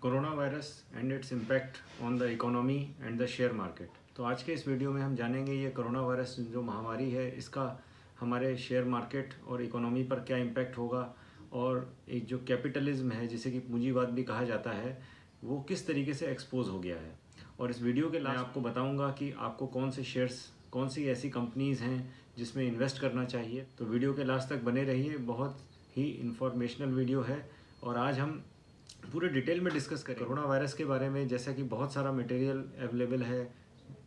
Corona virus and its impact on the economy and the share market. तो आज के इस वीडियो में हम जानेंगे ये कोरोना वायरस जो महामारी है इसका हमारे शेयर मार्केट और इकोनॉमी पर क्या इम्पैक्ट होगा, और एक जो कैपिटलिज्म है जिसे कि पूंजीवाद भी कहा जाता है वो किस तरीके से एक्सपोज हो गया है। और इस वीडियो के लास्ट आपको बताऊंगा कि आपको कौन से शेयर्स, कौन सी ऐसी कंपनीज़ हैं जिसमें इन्वेस्ट करना चाहिए। तो वीडियो के लास्ट तक बने रहिए, बहुत ही इंफॉर्मेशनल वीडियो है। और आज हम पूरे डिटेल में डिस्कस करें कोरोना वायरस के बारे में, जैसा कि बहुत सारा मटेरियल अवेलेबल है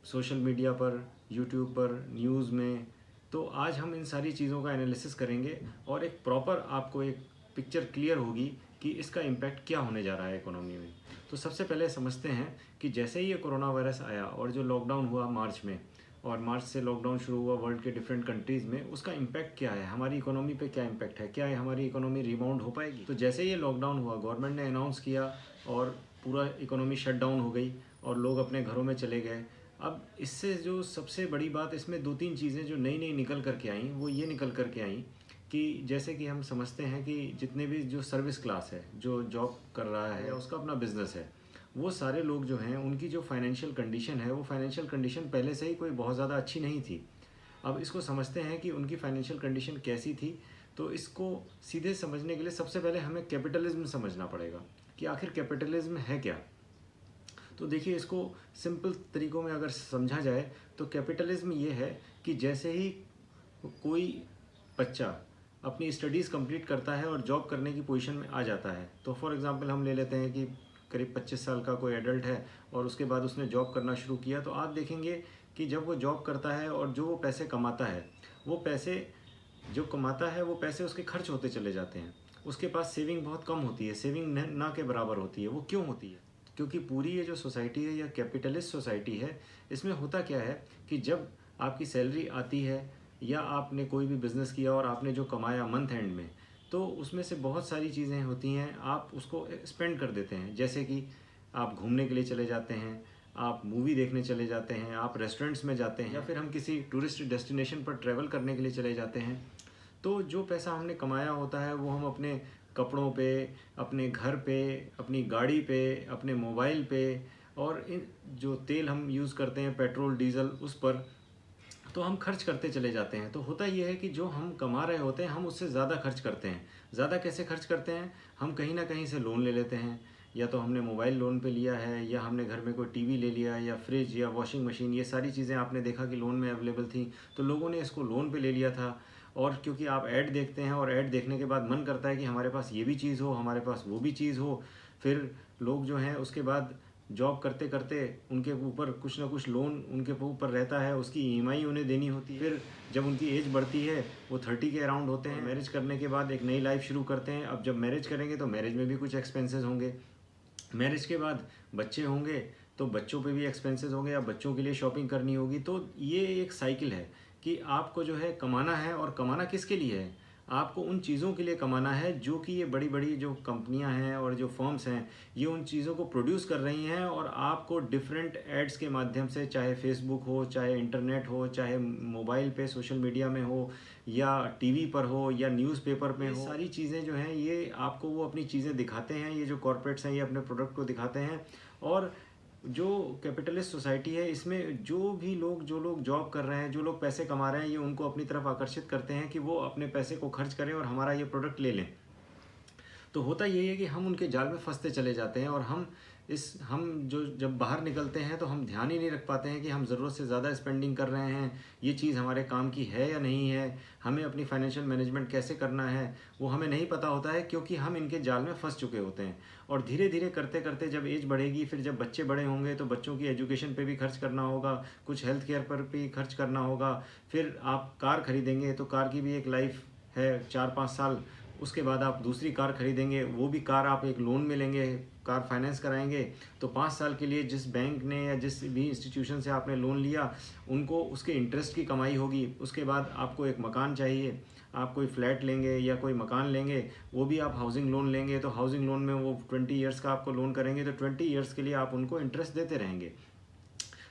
सोशल मीडिया पर, यूट्यूब पर, न्यूज़ में। तो आज हम इन सारी चीज़ों का एनालिसिस करेंगे और एक प्रॉपर आपको एक पिक्चर क्लियर होगी कि इसका इम्पैक्ट क्या होने जा रहा है इकोनॉमी में। तो सबसे पहले समझते हैं कि जैसे ही ये कोरोना वायरस आया और जो लॉकडाउन हुआ मार्च में, और मार्च से लॉकडाउन शुरू हुआ वर्ल्ड के डिफरेंट कंट्रीज़ में, उसका इम्पैक्ट क्या है, हमारी इकोनॉमी पे क्या इम्पैक्ट है, क्या है हमारी इकोनॉमी रिबाउंड हो पाएगी। तो जैसे ये लॉकडाउन हुआ, गवर्नमेंट ने अनाउंस किया और पूरा इकोनॉमी शट डाउन हो गई और लोग अपने घरों में चले गए। अब इससे जो सबसे बड़ी बात, इसमें दो तीन चीज़ें जो नई नई निकल करके आई वो ये निकल करके आई कि जैसे कि हम समझते हैं कि जितने भी जो सर्विस क्लास है, जो जॉब कर रहा है या उसका अपना बिजनेस है, वो सारे लोग जो हैं उनकी जो फाइनेंशियल कंडीशन है वो फाइनेंशियल कंडीशन पहले से ही कोई बहुत ज़्यादा अच्छी नहीं थी। अब इसको समझते हैं कि उनकी फाइनेंशियल कंडीशन कैसी थी। तो इसको सीधे समझने के लिए सबसे पहले हमें कैपिटलिज्म समझना पड़ेगा कि आखिर कैपिटलिज्म है क्या। तो देखिए, इसको सिंपल तरीक़ों में अगर समझा जाए तो कैपिटलिज्म ये है कि जैसे ही कोई बच्चा अपनी स्टडीज़ कंप्लीट करता है और जॉब करने की पोजीशन में आ जाता है, तो फॉर एग्जांपल हम ले लेते हैं कि करीब 25 साल का कोई एडल्ट है और उसके बाद उसने जॉब करना शुरू किया, तो आप देखेंगे कि जब वो जॉब करता है और जो वो पैसे कमाता है, वो पैसे जो कमाता है वो पैसे उसके खर्च होते चले जाते हैं। उसके पास सेविंग बहुत कम होती है, सेविंग ना के बराबर होती है। वो क्यों होती है? क्योंकि पूरी ये जो सोसाइटी है या कैपिटलिस्ट सोसाइटी है, इसमें होता क्या है कि जब आपकी सैलरी आती है या आपने कोई भी बिज़नेस किया और आपने जो कमाया मंथ एंड में, तो उसमें से बहुत सारी चीज़ें होती हैं, आप उसको स्पेंड कर देते हैं। जैसे कि आप घूमने के लिए चले जाते हैं, आप मूवी देखने चले जाते हैं, आप रेस्टोरेंट्स में जाते हैं, या फिर हम किसी टूरिस्ट डेस्टिनेशन पर ट्रैवल करने के लिए चले जाते हैं। तो जो पैसा हमने कमाया होता है वो हम अपने कपड़ों पे, अपने घर पे, अपनी गाड़ी पे, अपने मोबाइल पे, और इन जो तेल हम यूज़ करते हैं पेट्रोल डीजल, उस पर तो हम खर्च करते चले जाते हैं। तो होता ये है कि जो हम कमा रहे होते हैं हम उससे ज़्यादा खर्च करते हैं। ज़्यादा कैसे खर्च करते हैं? हम कहीं ना कहीं से लोन ले लेते हैं, या तो हमने मोबाइल लोन पे लिया है, या हमने घर में कोई टीवी ले लिया, या फ्रिज या वॉशिंग मशीन, ये सारी चीज़ें आपने देखा कि लोन में अवेलेबल थी, तो लोगों ने इसको लोन पे ले लिया था। और क्योंकि आप ऐड देखते हैं और ऐड देखने के बाद मन करता है कि हमारे पास ये भी चीज़ हो, हमारे पास वो भी चीज़ हो, फिर लोग जो हैं उसके बाद जॉब करते करते उनके ऊपर कुछ ना कुछ लोन उनके ऊपर रहता है, उसकी ईएमआई उन्हें देनी होती है। फिर जब उनकी एज बढ़ती है, वो 30 के अराउंड होते हैं, मैरिज करने के बाद एक नई लाइफ शुरू करते हैं। अब जब मैरिज करेंगे तो मैरिज में भी कुछ एक्सपेंसेस होंगे, मैरिज के बाद बच्चे होंगे तो बच्चों पे भी एक्सपेंसेस होंगे, या बच्चों के लिए शॉपिंग करनी होगी। तो ये एक साइकिल है कि आपको जो है कमाना है, और कमाना किसके लिए है? आपको उन चीज़ों के लिए कमाना है जो कि ये बड़ी बड़ी जो कंपनियां हैं और जो फर्म्स हैं, ये उन चीज़ों को प्रोड्यूस कर रही हैं, और आपको डिफरेंट एड्स के माध्यम से, चाहे फेसबुक हो, चाहे इंटरनेट हो, चाहे मोबाइल पे सोशल मीडिया में हो, या टीवी पर हो, या न्यूज़पेपर में हो, सारी चीज़ें जो हैं ये आपको वो अपनी चीज़ें दिखाते हैं। ये जो कॉरपोरेट्स हैं ये अपने प्रोडक्ट को दिखाते हैं। और जो कैपिटलिस्ट सोसाइटी है इसमें जो लोग जॉब कर रहे हैं, जो लोग पैसे कमा रहे हैं, ये उनको अपनी तरफ आकर्षित करते हैं कि वो अपने पैसे को खर्च करें और हमारा ये प्रोडक्ट ले लें। तो होता यही है कि हम उनके जाल में फंसते चले जाते हैं, और हम जो जब बाहर निकलते हैं तो हम ध्यान ही नहीं रख पाते हैं कि हम ज़रूरत से ज़्यादा स्पेंडिंग कर रहे हैं, ये चीज़ हमारे काम की है या नहीं है, हमें अपनी फाइनेंशियल मैनेजमेंट कैसे करना है वो हमें नहीं पता होता है, क्योंकि हम इनके जाल में फंस चुके होते हैं। और धीरे धीरे करते करते जब एज बढ़ेगी, फिर जब बच्चे बड़े होंगे तो बच्चों की एजुकेशन पे भी खर्च करना होगा, कुछ हेल्थ केयर पर भी खर्च करना होगा। फिर आप कार खरीदेंगे तो कार की भी एक लाइफ है 4-5 साल, उसके बाद आप दूसरी कार खरीदेंगे, वो भी कार आप एक लोन में लेंगे, कार फाइनेंस कराएंगे, तो 5 साल के लिए जिस बैंक ने या जिस भी इंस्टीट्यूशन से आपने लोन लिया उनको उसके इंटरेस्ट की कमाई होगी। उसके बाद आपको एक मकान चाहिए, आप कोई फ्लैट लेंगे या कोई मकान लेंगे, वो भी आप हाउसिंग लोन लेंगे, तो हाउसिंग लोन में वो 20 ईयर्स का आपको लोन करेंगे, तो 20 ईयर्स के लिए आप उनको इंटरेस्ट देते रहेंगे।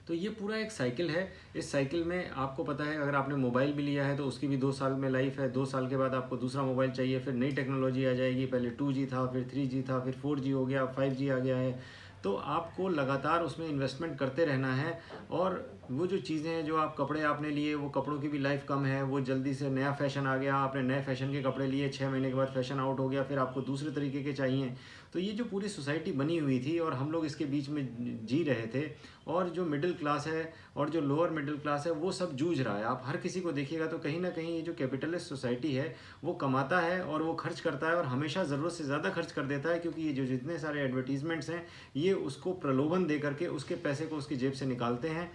तो ये पूरा एक साइकिल है। इस साइकिल में आपको पता है, अगर आपने मोबाइल भी लिया है तो उसकी भी 2 साल में लाइफ है। 2 साल के बाद आपको दूसरा मोबाइल चाहिए, फिर नई टेक्नोलॉजी आ जाएगी। पहले 2G था, फिर 3G था, फिर 4G हो गया, 5G आ गया है। तो आपको लगातार उसमें इन्वेस्टमेंट करते रहना है। और वो जो चीज़ें हैं, जो आप कपड़े आपने लिए, वो कपड़ों की भी लाइफ कम है। वो जल्दी से नया फैशन आ गया, आपने नए फैशन के कपड़े लिए, 6 महीने के बाद फैशन आउट हो गया, फिर आपको दूसरे तरीके के चाहिए। तो ये जो पूरी सोसाइटी बनी हुई थी और हम लोग इसके बीच में जी रहे थे, और जो मिडिल क्लास है और जो लोअर मिडिल क्लास है वो सब जूझ रहा है। आप हर किसी को देखिएगा तो कहीं ना कहीं ये जो कैपिटलिस्ट सोसाइटी है वो कमाता है और वो खर्च करता है, और हमेशा ज़रूरत से ज़्यादा खर्च कर देता है, क्योंकि ये जो जितने सारे एडवर्टीजमेंट्स हैं ये उसको प्रलोभन दे करके उसके पैसे को उसकी जेब से निकालते हैं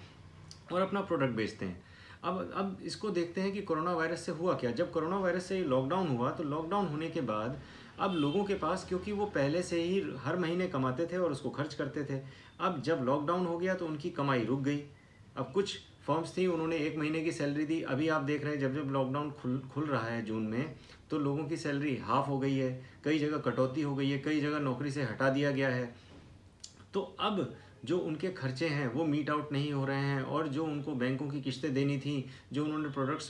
और अपना प्रोडक्ट बेचते हैं। अब इसको देखते हैं कि कोरोना वायरस से हुआ क्या। जब कोरोना वायरस से लॉकडाउन हुआ तो लॉकडाउन होने के बाद अब लोगों के पास, क्योंकि वो पहले से ही हर महीने कमाते थे और उसको खर्च करते थे, अब जब लॉकडाउन हो गया तो उनकी कमाई रुक गई। अब कुछ फर्म्स थी, उन्होंने 1 महीने की सैलरी दी। अभी आप देख रहे हैं जब जब लॉकडाउन खुल रहा है जून में, तो लोगों की सैलरी हाफ हो गई है, कई जगह कटौती हो गई है, कई जगह नौकरी से हटा दिया गया है। तो अब जो उनके खर्चे हैं वो मीट आउट नहीं हो रहे हैं, और जो उनको बैंकों की किस्तें देनी थी, जो उन्होंने प्रोडक्ट्स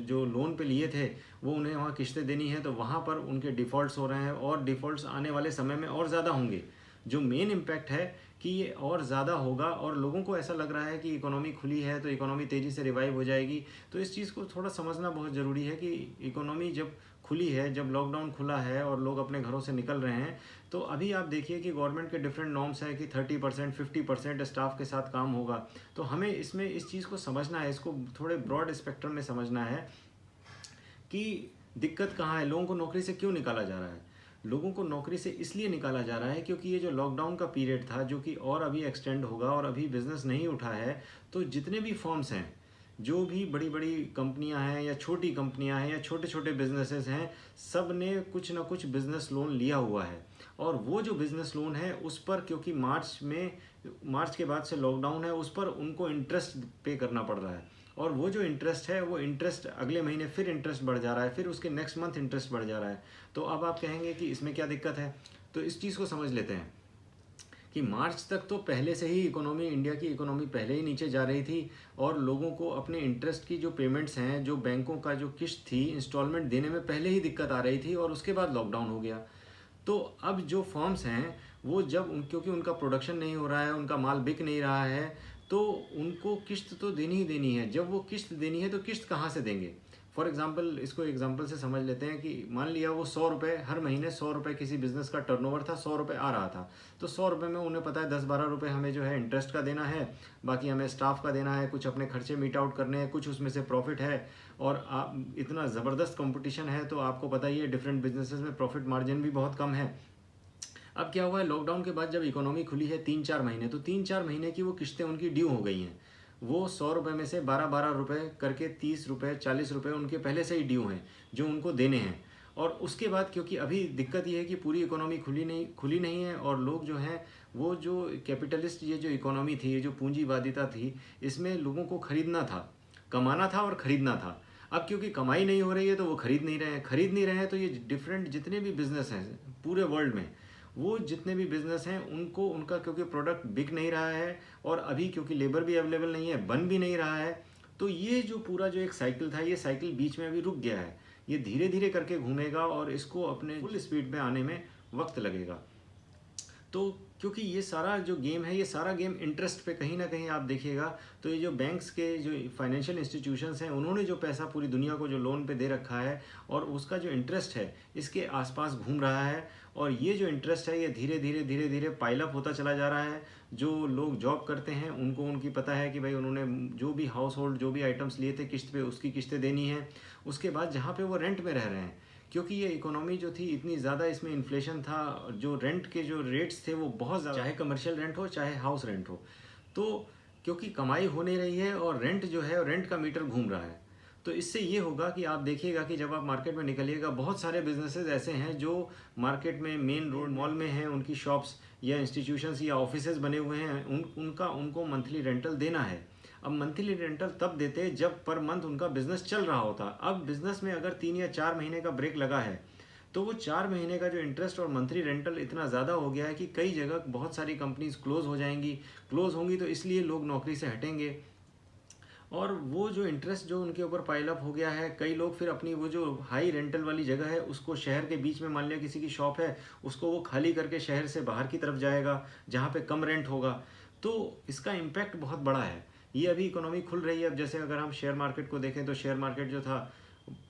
जो लोन पे लिए थे वो उन्हें वहाँ किस्तें देनी है, तो वहाँ पर उनके डिफ़ॉल्ट्स हो रहे हैं, और डिफ़ॉल्ट्स आने वाले समय में और ज़्यादा होंगे। जो मेन इम्पैक्ट है कि ये और ज़्यादा होगा, और लोगों को ऐसा लग रहा है कि इकोनॉमी खुली है तो इकोनॉमी तेज़ी से रिवाइव हो जाएगी। तो इस चीज़ को थोड़ा समझना बहुत ज़रूरी है कि इकोनॉमी जब खुली है, जब लॉकडाउन खुला है और लोग अपने घरों से निकल रहे हैं, तो अभी आप देखिए कि गवर्नमेंट के डिफरेंट नॉर्म्स हैं कि 30% 50% स्टाफ के साथ काम होगा। तो हमें इसमें इस चीज़ को समझना है, इसको थोड़े ब्रॉड स्पेक्ट्रम में समझना है कि दिक्कत कहाँ है, लोगों को नौकरी से क्यों निकाला जा रहा है। लोगों को नौकरी से इसलिए निकाला जा रहा है क्योंकि ये जो लॉकडाउन का पीरियड था, जो कि और अभी एक्सटेंड होगा, और अभी बिज़नेस नहीं उठा है, तो जितने भी फर्म्स हैं, जो भी बड़ी बड़ी कंपनियां हैं या छोटी कंपनियां हैं या छोटे छोटे बिजनेसेस हैं, सब ने कुछ ना कुछ बिज़नेस लोन लिया हुआ है। और वो जो बिज़नेस लोन है उस पर, क्योंकि मार्च के बाद से लॉकडाउन है, उस पर उनको इंटरेस्ट पे करना पड़ रहा है। और वो जो इंटरेस्ट है, वो इंटरेस्ट अगले महीने फिर इंटरेस्ट बढ़ जा रहा है, फिर उसके नेक्स्ट मंथ इंटरेस्ट बढ़ जा रहा है। तो अब आप कहेंगे कि इसमें क्या दिक्कत है। तो इस चीज़ को समझ लेते हैं कि मार्च तक तो पहले से ही इकोनॉमी, इंडिया की इकोनॉमी पहले ही नीचे जा रही थी, और लोगों को अपने इंटरेस्ट की जो पेमेंट्स हैं, जो बैंकों का जो किस्त थी इंस्टॉलमेंट देने में पहले ही दिक्कत आ रही थी, और उसके बाद लॉकडाउन हो गया। तो अब जो फर्म्स हैं वो क्योंकि उनका प्रोडक्शन नहीं हो रहा है, उनका माल बिक नहीं रहा है, तो उनको किस्त तो देनी ही देनी है। जब वो किस्त देनी है तो किस्त कहाँ से देंगे। फॉर एग्जांपल, इसको एग्जांपल से समझ लेते हैं कि मान लिया वो 100 रुपये हर महीने, 100 रुपये किसी बिज़नेस का टर्नओवर था, 100 रुपये आ रहा था, तो 100 रुपये में उन्हें पता है 10-12 रुपये हमें जो है इंटरेस्ट का देना है, बाकी हमें स्टाफ का देना है, कुछ अपने खर्चे मीट आउट करने हैं, कुछ उसमें से प्रॉफिट है। और आप, इतना ज़बरदस्त कंपटीशन है तो आपको पता ही है डिफरेंट बिजनेसेस में प्रॉफिट मार्जिन भी बहुत कम है। अब क्या हुआ है, लॉकडाउन के बाद जब इकोनॉमी खुली है 3-4 महीने, तो 3-4 महीने की वो किस्तें उनकी ड्यू हो गई हैं। वो 100 रुपये में से 12-12 रुपये करके 30 रुपये 40 रुपये उनके पहले से ही ड्यू हैं, जो उनको देने हैं। और उसके बाद, क्योंकि अभी दिक्कत ये है कि पूरी इकोनॉमी खुली नहीं है, और लोग जो हैं वो जो कैपिटलिस्ट, ये जो इकोनॉमी थी, ये जो पूंजीवादिता थी, इसमें लोगों को खरीदना था, कमाना था और ख़रीदना था। अब क्योंकि कमाई नहीं हो रही है तो वो खरीद नहीं रहे हैं, तो ये डिफरेंट जितने भी बिज़नेस हैं पूरे वर्ल्ड में, वो जितने भी बिज़नेस हैं उनको, उनका क्योंकि प्रोडक्ट बिक नहीं रहा है, और अभी क्योंकि लेबर भी अवेलेबल नहीं है, बन भी नहीं रहा है, तो ये जो पूरा जो एक साइकिल था, ये साइकिल बीच में अभी रुक गया है। ये धीरे धीरे करके घूमेगा और इसको अपने फुल स्पीड में आने में वक्त लगेगा। तो क्योंकि ये सारा जो गेम है, ये सारा गेम इंटरेस्ट पे कहीं ना कहीं आप देखिएगा, तो ये जो बैंक्स के जो फाइनेंशियल इंस्टीट्यूशंस हैं, उन्होंने जो पैसा पूरी दुनिया को जो लोन पे दे रखा है, और उसका जो इंटरेस्ट है इसके आसपास घूम रहा है, और ये जो इंटरेस्ट है ये धीरे धीरे पाइलअप होता चला जा रहा है। जो लोग जॉब करते हैं उनको, उनकी पता है कि भाई उन्होंने जो भी हाउस होल्ड, जो भी आइटम्स लिए थे किस्त पे, उसकी किस्तें देनी है। उसके बाद जहाँ पे वो रेंट में रह रहे हैं, क्योंकि ये इकोनॉमी जो थी इतनी ज़्यादा, इसमें इन्फ्लेशन था, जो रेंट के जो रेट्स थे वो बहुत ज़्यादा, चाहे कमर्शियल रेंट हो चाहे हाउस रेंट हो, तो क्योंकि कमाई हो नहीं रही है और रेंट जो है, रेंट का मीटर घूम रहा है। तो इससे ये होगा कि आप देखिएगा कि जब आप मार्केट में निकलिएगा, बहुत सारे बिजनेसेस ऐसे हैं जो मार्केट में, मेन रोड मॉल में हैं, उनकी शॉप्स या इंस्टीट्यूशंस या ऑफिसेज बने हुए हैं, उनको मंथली रेंटल देना है। अब मंथली रेंटल तब देते जब पर मंथ उनका बिजनेस चल रहा होता। अब बिजनेस में अगर 3 या 4 महीने का ब्रेक लगा है, तो वो 4 महीने का जो इंटरेस्ट और मंथली रेंटल इतना ज़्यादा हो गया है कि कई जगह बहुत सारी कंपनीज क्लोज़ हो जाएंगी। क्लोज़ होंगी तो इसलिए लोग नौकरी से हटेंगे, और वो जो इंटरेस्ट जो उनके ऊपर पाइल अप हो गया है, कई लोग फिर अपनी वो जो हाई रेंटल वाली जगह है उसको शहर के बीच में, मान लिया किसी की शॉप है, उसको वो खाली करके शहर से बाहर की तरफ जाएगा जहाँ पे कम रेंट होगा। तो इसका इम्पैक्ट बहुत बड़ा है। ये अभी इकोनॉमी खुल रही है। अब जैसे अगर हम शेयर मार्केट को देखें तो शेयर मार्केट जो था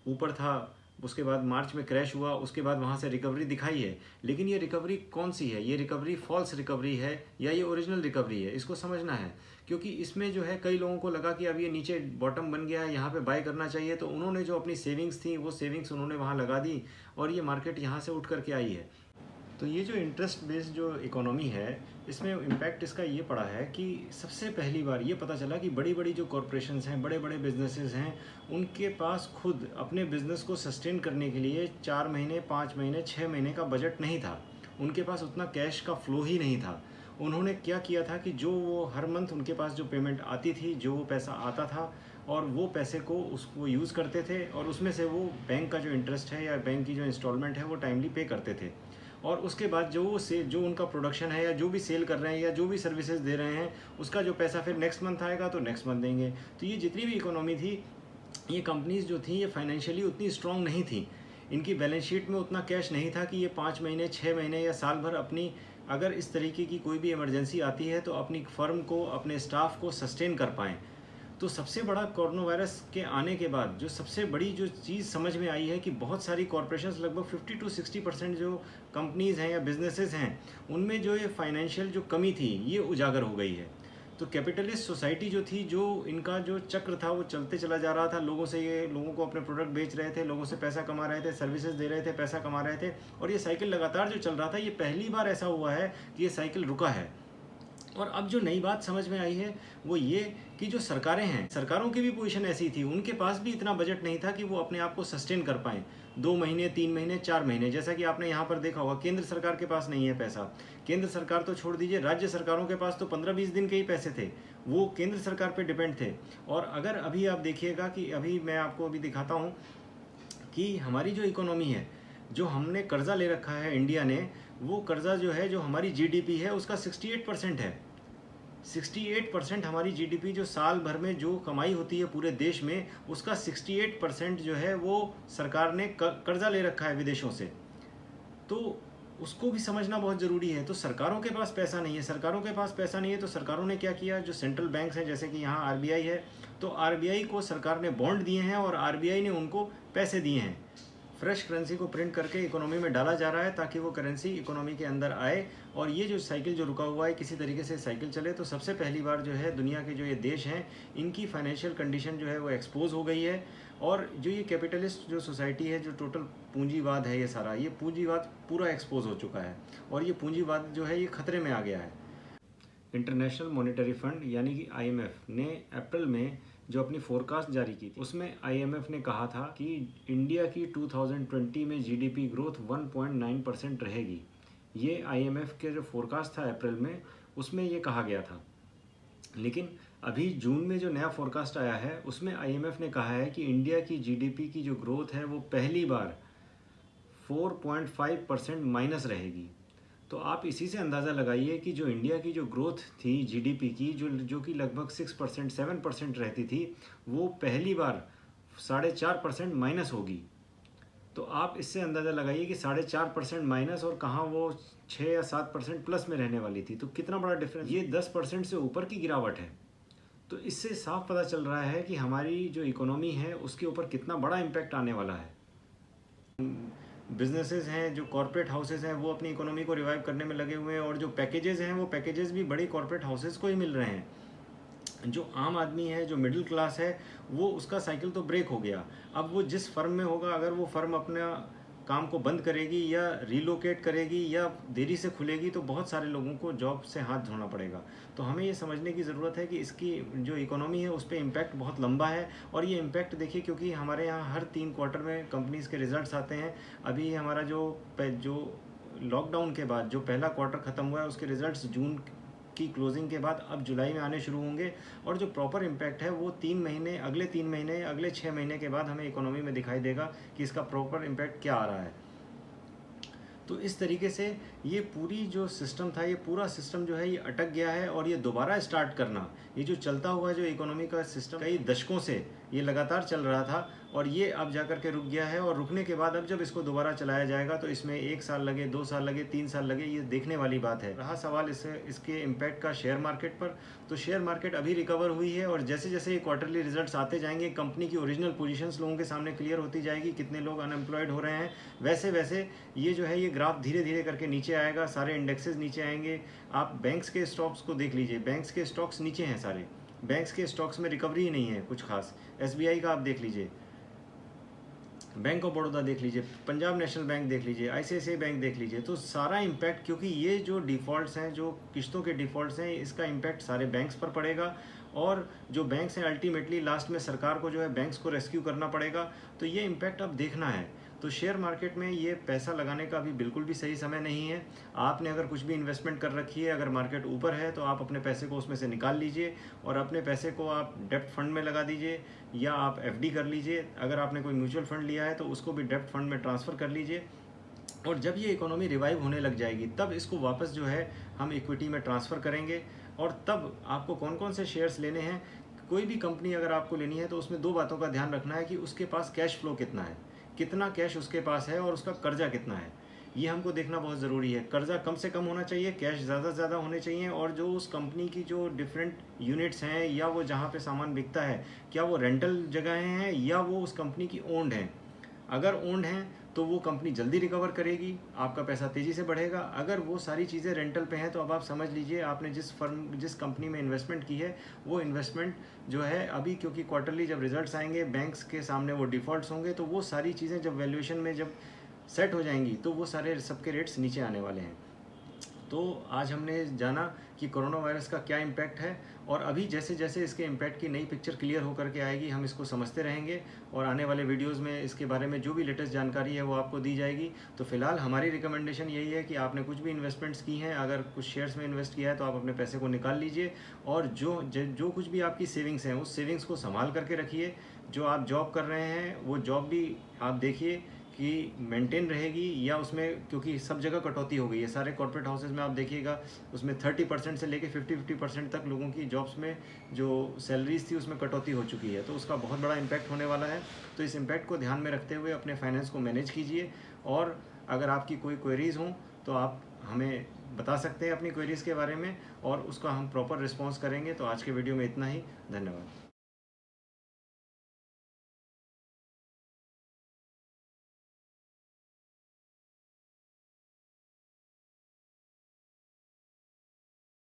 ऊपर था, उसके बाद मार्च में क्रैश हुआ, उसके बाद वहाँ से रिकवरी दिखाई है। लेकिन ये रिकवरी कौन सी है? ये रिकवरी फॉल्स रिकवरी है या ये ओरिजिनल रिकवरी है, इसको समझना है। क्योंकि इसमें जो है कई लोगों को लगा कि अब ये नीचे बॉटम बन गया है, यहाँ पे बाय करना चाहिए, तो उन्होंने जो अपनी सेविंग्स थी वो सेविंग्स उन्होंने वहाँ लगा दी और ये मार्केट यहाँ से उठ करके आई है। तो ये जो इंटरेस्ट बेस्ड जो इकोनॉमी है, इसमें इम्पैक्ट इसका ये पड़ा है कि सबसे पहली बार ये पता चला कि बड़ी बड़ी जो कॉरपोरेशंस हैं, बड़े बड़े बिजनेसेस हैं, उनके पास खुद अपने बिजनेस को सस्टेन करने के लिए 4 महीने, 5 महीने, 6 महीने का बजट नहीं था। उनके पास उतना कैश का फ्लो ही नहीं था। उन्होंने क्या किया था कि जो वो हर मंथ उनके पास जो पेमेंट आती थी, जो वो पैसा आता था, और वो पैसे को उसको यूज़ करते थे, और उसमें से वो बैंक का जो इंटरेस्ट है या बैंक की जो इंस्टॉलमेंट है वो टाइमली पे करते थे। और उसके बाद जो उनका प्रोडक्शन है या जो भी सेल कर रहे हैं या जो भी सर्विसेज दे रहे हैं, उसका जो पैसा फिर नेक्स्ट मंथ आएगा तो नेक्स्ट मंथ देंगे। तो ये जितनी भी इकोनॉमी थी, ये कंपनीज जो थी ये फाइनेंशियली उतनी स्ट्रांग नहीं थी। इनकी बैलेंस शीट में उतना कैश नहीं था कि ये 5 महीने, 6 महीने या साल भर अपनी, अगर इस तरीके की कोई भी इमरजेंसी आती है तो अपनी फर्म को, अपने स्टाफ को सस्टेन कर पाएँ। तो सबसे बड़ा कोरोना वायरस के आने के बाद जो सबसे बड़ी जो चीज़ समझ में आई है कि बहुत सारी कॉरपोरेशंस, लगभग 50 to 60% जो कंपनीज़ हैं या बिजनेसेस हैं, उनमें जो ये फाइनेंशियल जो कमी थी ये उजागर हो गई है। तो कैपिटलिस्ट सोसाइटी जो थी, जो इनका जो चक्र था वो चलते चला जा रहा था। लोगों को अपने प्रोडक्ट बेच रहे थे, लोगों से पैसा कमा रहे थे, सर्विसेज दे रहे थे, पैसा कमा रहे थे, और ये साइकिल लगातार जो चल रहा था, ये पहली बार ऐसा हुआ है कि ये साइकिल रुका है। और अब जो नई बात समझ में आई है वो ये कि जो सरकारें हैं, सरकारों की भी पोजीशन ऐसी थी, उनके पास भी इतना बजट नहीं था कि वो अपने आप को सस्टेन कर पाएँ 2 महीने, 3 महीने, 4 महीने। जैसा कि आपने यहाँ पर देखा होगा, केंद्र सरकार के पास नहीं है पैसा। केंद्र सरकार तो छोड़ दीजिए, राज्य सरकारों के पास तो 15-20 दिन के ही पैसे थे, वो केंद्र सरकार पर डिपेंड थे। और अगर अभी आप देखिएगा कि अभी मैं आपको अभी दिखाता हूँ कि हमारी जो इकोनॉमी है, जो हमने कर्जा ले रखा है इंडिया ने, वो कर्जा जो है, जो हमारी जीडीपी है उसका 68% है। 68% हमारी जीडीपी, जो साल भर में जो कमाई होती है पूरे देश में, उसका 68% जो है वो सरकार ने कर्जा ले रखा है विदेशों से। तो उसको भी समझना बहुत ज़रूरी है। तो सरकारों के पास पैसा नहीं है, सरकारों के पास पैसा नहीं है तो सरकारों ने क्या किया, जो सेंट्रल बैंक्स हैं, जैसे कि यहाँ आरबीआई है, तो आरबीआई को सरकार ने बॉन्ड दिए हैं और आरबीआई ने उनको पैसे दिए हैं। फ्रेश करेंसी को प्रिंट करके इकोनॉमी में डाला जा रहा है ताकि वो करेंसी इकोनॉमी के अंदर आए और ये जो साइकिल जो रुका हुआ है किसी तरीके से साइकिल चले। तो सबसे पहली बार जो है दुनिया के जो ये देश हैं, इनकी फाइनेंशियल कंडीशन जो है वो एक्सपोज हो गई है। और जो ये कैपिटलिस्ट जो सोसाइटी है, जो टोटल पूंजीवाद है, ये सारा ये पूंजीवाद पूरा एक्सपोज हो चुका है और ये पूंजीवाद जो है ये खतरे में आ गया है। इंटरनेशनल मॉनेटरी फंड यानी कि आईएमएफ ने अप्रैल में जो अपनी फोरकास्ट जारी की थी, उसमें आईएमएफ ने कहा था कि इंडिया की 2020 में जीडीपी ग्रोथ 1.9% रहेगी। ये आईएमएफ के जो फोरकास्ट था अप्रैल में, उसमें ये कहा गया था। लेकिन अभी जून में जो नया फोरकास्ट आया है, उसमें आईएमएफ ने कहा है कि इंडिया की जीडीपी की जो ग्रोथ है वो पहली बार 4.5% माइनस रहेगी। तो आप इसी से अंदाज़ा लगाइए कि जो इंडिया की जो ग्रोथ थी जीडीपी की, जो कि लगभग 6%, 7% रहती थी, वो पहली बार 4.5% माइनस होगी। तो आप इससे अंदाज़ा लगाइए कि 4.5% माइनस और कहाँ वो 6 या 7% प्लस में रहने वाली थी। तो कितना बड़ा डिफरेंस, ये 10% से ऊपर की गिरावट है। तो इससे साफ पता चल रहा है कि हमारी जो इकोनॉमी है उसके ऊपर कितना बड़ा इम्पैक्ट आने वाला है। बिजनेसेस हैं, जो कॉर्पोरेट हाउसेस हैं, वो अपनी इकोनॉमी को रिवाइव करने में लगे हुए हैं और जो पैकेजेस हैं, वो पैकेजेस भी बड़ी कॉर्पोरेट हाउसेस को ही मिल रहे हैं। जो आम आदमी है, जो मिडिल क्लास है, वो उसका साइकिल तो ब्रेक हो गया। अब वो जिस फर्म में होगा, अगर वो फर्म अपना काम को बंद करेगी या रीलोकेट करेगी या देरी से खुलेगी, तो बहुत सारे लोगों को जॉब से हाथ धोना पड़ेगा। तो हमें ये समझने की ज़रूरत है कि इसकी जो इकोनॉमी है उस पर इम्पैक्ट बहुत लंबा है। और ये इम्पैक्ट देखिए, क्योंकि हमारे यहाँ हर 3 क्वार्टर में कंपनीज़ के रिजल्ट्स आते हैं। अभी हमारा जो लॉकडाउन के बाद जो पहला क्वार्टर ख़त्म हुआ है, उसके रिजल्ट्स जून की क्लोजिंग के बाद अब जुलाई में आने शुरू होंगे। और जो प्रॉपर इम्पैक्ट है वो 3 महीने, अगले 6 महीने के बाद हमें इकोनॉमी में दिखाई देगा कि इसका प्रॉपर इम्पैक्ट क्या आ रहा है। तो इस तरीके से ये पूरी जो सिस्टम था, ये पूरा सिस्टम जो है ये अटक गया है। और ये दोबारा स्टार्ट करना, ये जो चलता हुआ जो इकोनॉमी का सिस्टम कई दशकों से ये लगातार चल रहा था, और ये अब जा कर के रुक गया है। और रुकने के बाद अब जब इसको दोबारा चलाया जाएगा तो इसमें 1 साल लगे, 2 साल लगे, 3 साल लगे, ये देखने वाली बात है। रहा सवाल इसके इम्पैक्ट का शेयर मार्केट पर, तो शेयर मार्केट अभी रिकवर हुई है, और जैसे जैसे ये क्वार्टरली रिजल्ट्स आते जाएंगे, कंपनी की ओरिजिनल पोजीशंस लोगों के सामने क्लियर होती जाएगी, कितने लोग अनएम्प्लॉयड हो रहे हैं, वैसे वैसे ये जो है ये ग्राफ धीरे धीरे करके नीचे आएगा, सारे इंडेक्सेस नीचे आएंगे। आप बैंक्स के स्टॉक्स को देख लीजिए, बैंक्स के स्टॉक्स नीचे हैं सारे, बैंक्स के स्टॉक्स में रिकवरी ही नहीं है कुछ खास। SBI का आप देख लीजिए, बैंक ऑफ बड़ौदा देख लीजिए, पंजाब नेशनल बैंक देख लीजिए, ICICI बैंक देख लीजिए, तो सारा इम्पैक्ट, क्योंकि ये जो डिफ़ॉल्ट्स हैं, जो किस्तों के डिफ़ॉल्ट्स हैं, इसका इम्पैक्ट सारे बैंक्स पर पड़ेगा। और जो बैंक्स हैं अल्टीमेटली लास्ट में सरकार को जो है बैंक्स को रेस्क्यू करना पड़ेगा। तो ये इम्पैक्ट अब देखना है। तो शेयर मार्केट में ये पैसा लगाने का अभी बिल्कुल भी सही समय नहीं है। आपने अगर कुछ भी इन्वेस्टमेंट कर रखी है, अगर मार्केट ऊपर है तो आप अपने पैसे को उसमें से निकाल लीजिए, और अपने पैसे को आप डेप्ट फंड में लगा दीजिए, या आप FD कर लीजिए। अगर आपने कोई म्यूचुअल फंड लिया है तो उसको भी डेप्ट फंड में ट्रांसफ़र कर लीजिए। और जब ये इकोनॉमी रिवाइव होने लग जाएगी तब इसको वापस जो है हम इक्विटी में ट्रांसफ़र करेंगे। और तब आपको कौन कौन से शेयर्स लेने हैं, कोई भी कंपनी अगर आपको लेनी है तो उसमें 2 बातों का ध्यान रखना है कि उसके पास कैश फ्लो कितना है, कितना कैश उसके पास है, और उसका कर्जा कितना है, ये हमको देखना बहुत ज़रूरी है। कर्जा कम से कम होना चाहिए, कैश ज़्यादा से ज़्यादा होने चाहिए। और जो उस कंपनी की जो डिफरेंट यूनिट्स हैं, या वो जहाँ पे सामान बिकता है, क्या वो रेंटल जगहें हैं या वो उस कंपनी की ओन्ड हैं। अगर ओन्ड हैं तो वो कंपनी जल्दी रिकवर करेगी, आपका पैसा तेज़ी से बढ़ेगा। अगर वो सारी चीज़ें रेंटल पे हैं तो अब आप समझ लीजिए आपने जिस कंपनी में इन्वेस्टमेंट की है, वो इन्वेस्टमेंट जो है अभी, क्योंकि क्वार्टरली जब रिजल्ट्स आएंगे बैंक्स के सामने वो डिफ़ॉल्ट्स होंगे, तो वो सारी चीज़ें जब वैल्यूएशन में जब सेट हो जाएंगी तो वो सारे सबके रेट्स नीचे आने वाले हैं। तो आज हमने जाना कि कोरोना वायरस का क्या इम्पैक्ट है, और अभी जैसे जैसे इसके इम्पैक्ट की नई पिक्चर क्लियर होकर के आएगी हम इसको समझते रहेंगे, और आने वाले वीडियोस में इसके बारे में जो भी लेटेस्ट जानकारी है वो आपको दी जाएगी। तो फिलहाल हमारी रिकमेंडेशन यही है कि आपने कुछ भी इन्वेस्टमेंट्स की हैं, अगर कुछ शेयर्स में इन्वेस्ट किया है तो आप अपने पैसे को निकाल लीजिए, और जो कुछ भी आपकी सेविंग्स हैं उस सेविंग्स को संभाल करके रखिए। जो आप जॉब कर रहे हैं वो जॉब भी आप देखिए कि मेंटेन रहेगी, या उसमें, क्योंकि सब जगह कटौती हो गई है, सारे कॉर्पोरेट हाउसेज में आप देखिएगा उसमें 30% से लेके 50% तक लोगों की जॉब्स में जो सैलरीज थी उसमें कटौती हो चुकी है। तो उसका बहुत बड़ा इम्पैक्ट होने वाला है। तो इस इम्पैक्ट को ध्यान में रखते हुए अपने फाइनेंस को मैनेज कीजिए। और अगर आपकी कोई क्वेरीज़ हों तो आप हमें बता सकते हैं अपनी क्वेरीज़ के बारे में, और उसका हम प्रॉपर रिस्पॉन्स करेंगे। तो आज के वीडियो में इतना ही, धन्यवाद।